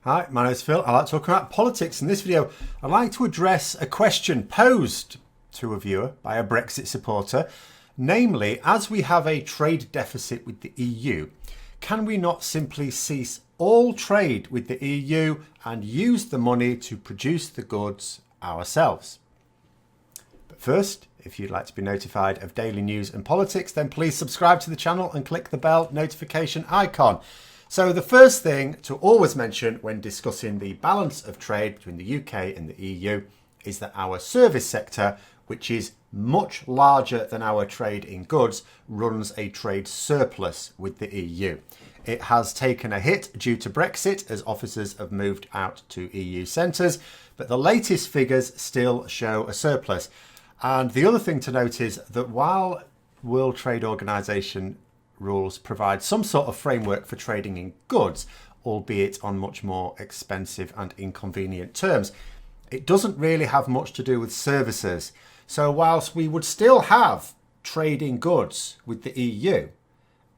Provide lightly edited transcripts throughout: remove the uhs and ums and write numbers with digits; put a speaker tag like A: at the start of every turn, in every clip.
A: Hi, my name is Phil. I like talking about politics. In this video, I'd like to address a question posed to a viewer by a Brexit supporter. Namely, as we have a trade deficit with the EU, can we not simply cease all trade with the EU and use the money to produce the goods ourselves? But first, if you'd like to be notified of daily news and politics, then please subscribe to the channel and click the bell notification icon. So the first thing to always mention when discussing the balance of trade between the UK and the EU is that our service sector, which is much larger than our trade in goods, runs a trade surplus with the EU. It has taken a hit due to Brexit as officers have moved out to EU centres, but the latest figures still show a surplus. And the other thing to note is that while World Trade Organization rules provide some sort of framework for trading in goods, albeit on much more expensive and inconvenient terms, it doesn't really have much to do with services. So whilst we would still have trade in goods with the EU,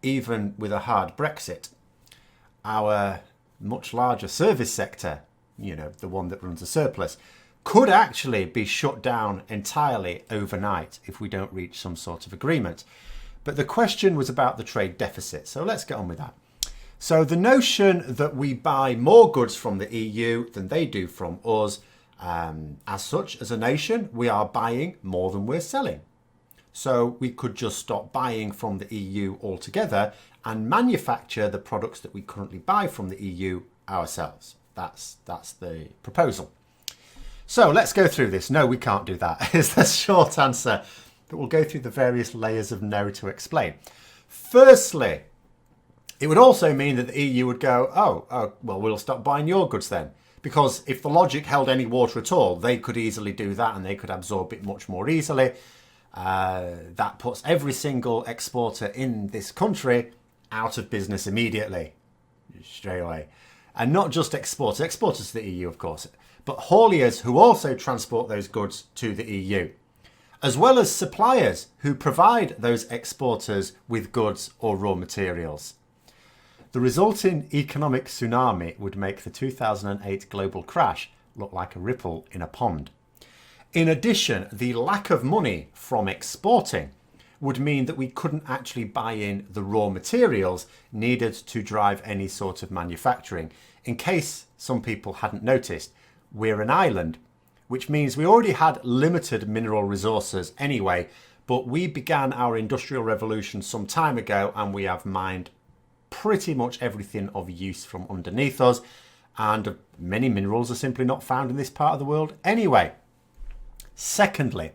A: even with a hard Brexit, our much larger service sector, the one that runs a surplus, could actually be shut down entirely overnight if we don't reach some sort of agreement. But the question was about the trade deficit, so let's get on with that. So the notion that we buy more goods from the EU than they do from us, as such, as a nation, we are buying more than we're selling. So we could just stop buying from the EU altogether and manufacture the products that we currently buy from the EU ourselves. That's the proposal. So let's go through this. No, we can't do that, is the short answer. But we'll go through the various layers of no to explain. Firstly, it would also mean that the EU would go, well, we'll stop buying your goods then. Because if the logic held any water at all, they could easily do that and they could absorb it much more easily. That puts every single exporter in this country out of business immediately, straight away. And not just exporters to the EU, of course, but hauliers who also transport those goods to the EU, as well as suppliers who provide those exporters with goods or raw materials. The resulting economic tsunami would make the 2008 global crash look like a ripple in a pond. In addition, the lack of money from exporting would mean that we couldn't actually buy in the raw materials needed to drive any sort of manufacturing. In case some people hadn't noticed, we're an island, which means we already had limited mineral resources anyway, but we began our industrial revolution some time ago and we have mined pretty much everything of use from underneath us, and many minerals are simply not found in this part of the world anyway. Secondly,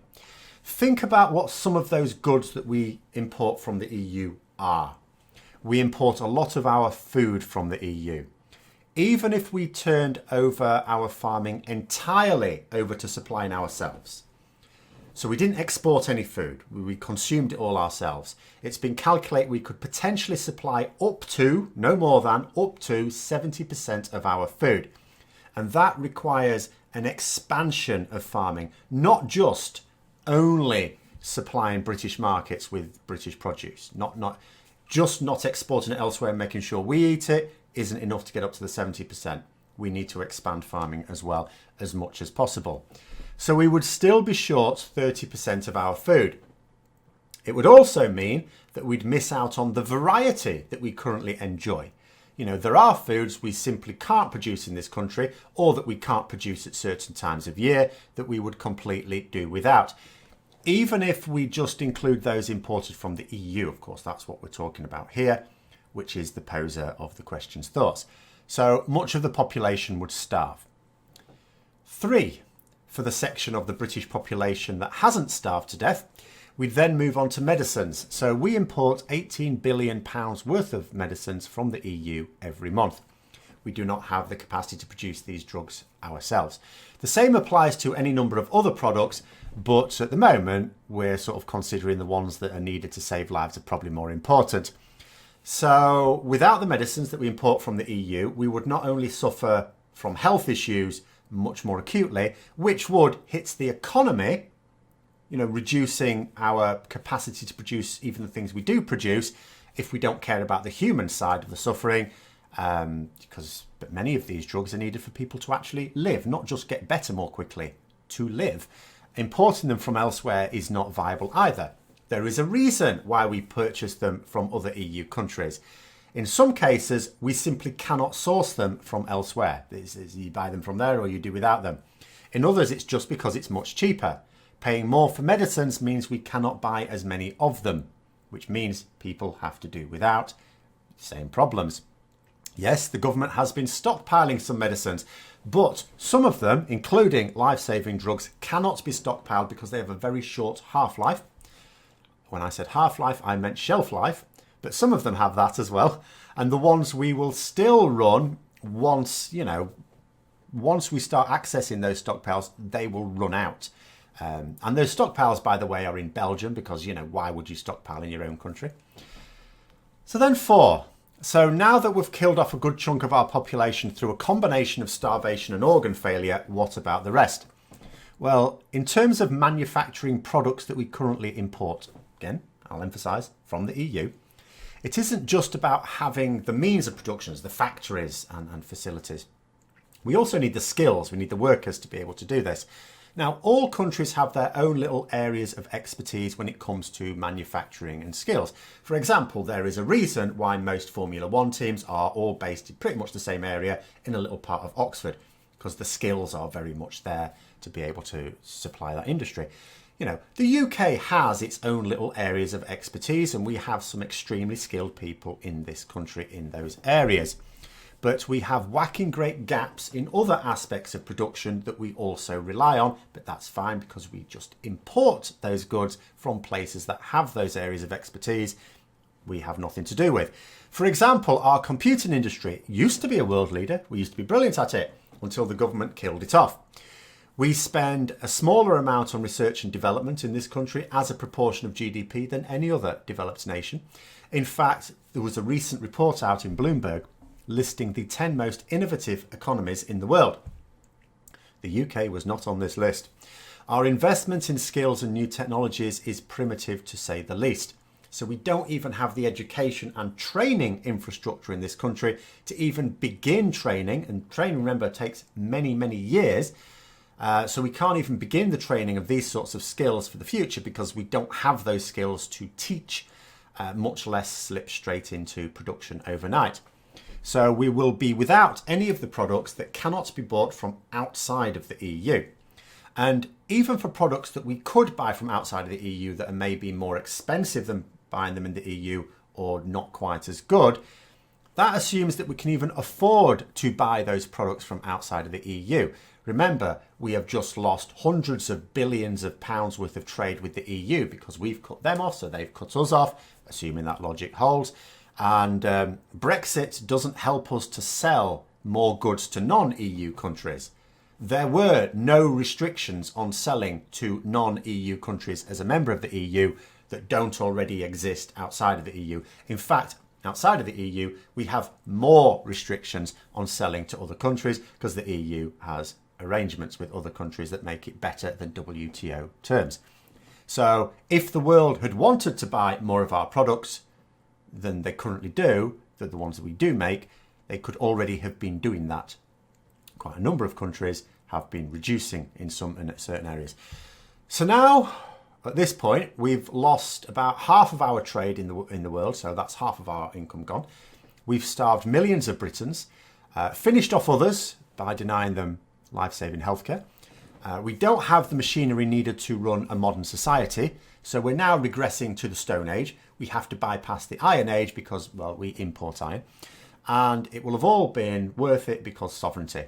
A: think about what some of those goods that we import from the EU are. We import a lot of our food from the EU. Even if we turned over our farming entirely over to supplying ourselves. So we didn't export any food, we consumed it all ourselves. It's been calculated we could potentially supply up to, no more than, up to 70% of our food. And that requires an expansion of farming, not just only supplying British markets with British produce, not exporting it elsewhere and making sure we eat it isn't enough to get up to the 70%. We need to expand farming as well as much as possible. So we would still be short 30% of our food. It would also mean that we'd miss out on the variety that we currently enjoy. There are foods we simply can't produce in this country, or that we can't produce at certain times of year that we would completely do without. Even if we just include those imported from the EU, of course, that's what we're talking about here, which is the poser of the question's thoughts. So much of the population would starve. 3, for the section of the British population that hasn't starved to death, we then move on to medicines. So we import £18 billion worth of medicines from the EU every month. We do not have the capacity to produce these drugs ourselves. The same applies to any number of other products, but at the moment, we're sort of considering the ones that are needed to save lives are probably more important. So without the medicines that we import from the EU, we would not only suffer from health issues much more acutely, which would hit the economy, reducing our capacity to produce even the things we do produce if we don't care about the human side of the suffering, but many of these drugs are needed for people to actually live, not just get better more quickly, to live. Importing them from elsewhere is not viable either. There is a reason why we purchase them from other EU countries. In some cases, we simply cannot source them from elsewhere. You buy them from there or you do without them. In others, it's just because it's much cheaper. Paying more for medicines means we cannot buy as many of them, which means people have to do without. Same problems. Yes, the government has been stockpiling some medicines, but some of them, including life-saving drugs, cannot be stockpiled because they have a very short half-life. When I said half-life, I meant shelf life, but some of them have that as well. And the ones we will still run once we start accessing those stockpiles, they will run out. And those stockpiles, by the way, are in Belgium because, why would you stockpile in your own country? So then 4. So now that we've killed off a good chunk of our population through a combination of starvation and organ failure, what about the rest? Well, in terms of manufacturing products that we currently import, again, I'll emphasise, from the EU, it isn't just about having the means of production, the factories and facilities. We also need the skills, we need the workers to be able to do this. Now, all countries have their own little areas of expertise when it comes to manufacturing and skills. For example, there is a reason why most Formula One teams are all based in pretty much the same area in a little part of Oxford, because the skills are very much there to be able to supply that industry. The UK has its own little areas of expertise, and we have some extremely skilled people in this country in those areas. But we have whacking great gaps in other aspects of production that we also rely on, but that's fine because we just import those goods from places that have those areas of expertise we have nothing to do with. For example, our computing industry used to be a world leader. We used to be brilliant at it until the government killed it off. We spend a smaller amount on research and development in this country as a proportion of GDP than any other developed nation. In fact, there was a recent report out in Bloomberg listing the 10 most innovative economies in the world. The UK was not on this list. Our investment in skills and new technologies is primitive to say the least. So we don't even have the education and training infrastructure in this country to even begin training. And training, remember, takes many, many years. So we can't even begin the training of these sorts of skills for the future because we don't have those skills to teach, much less slip straight into production overnight. So we will be without any of the products that cannot be bought from outside of the EU. And even for products that we could buy from outside of the EU that are maybe more expensive than buying them in the EU or not quite as good, that assumes that we can even afford to buy those products from outside of the EU. Remember, we have just lost hundreds of billions of pounds worth of trade with the EU because we've cut them off, so they've cut us off, assuming that logic holds. And Brexit doesn't help us to sell more goods to non-EU countries. There were no restrictions on selling to non-EU countries as a member of the EU that don't already exist outside of the EU. In fact, outside of the EU, we have more restrictions on selling to other countries because the EU has arrangements with other countries that make it better than WTO terms. So if the world had wanted to buy more of our products than they currently do, the ones that we do make, they could already have been doing that. Quite a number of countries have been reducing in certain areas. So now, at this point, we've lost about half of our trade in the world, so that's half of our income gone. We've starved millions of Britons, finished off others by denying them life-saving healthcare. We don't have the machinery needed to run a modern society, so we're now regressing to the Stone Age. We have to bypass the Iron Age because, well, we import iron. And it will have all been worth it because sovereignty.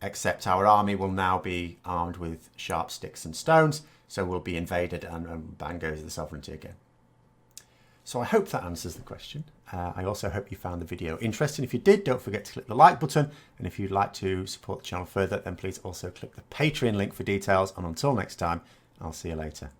A: Except our army will now be armed with sharp sticks and stones, so we'll be invaded and bang goes the sovereignty again. So I hope that answers the question. I also hope you found the video interesting. If you did, don't forget to click the like button. And if you'd like to support the channel further, then please also click the Patreon link for details. And until next time, I'll see you later.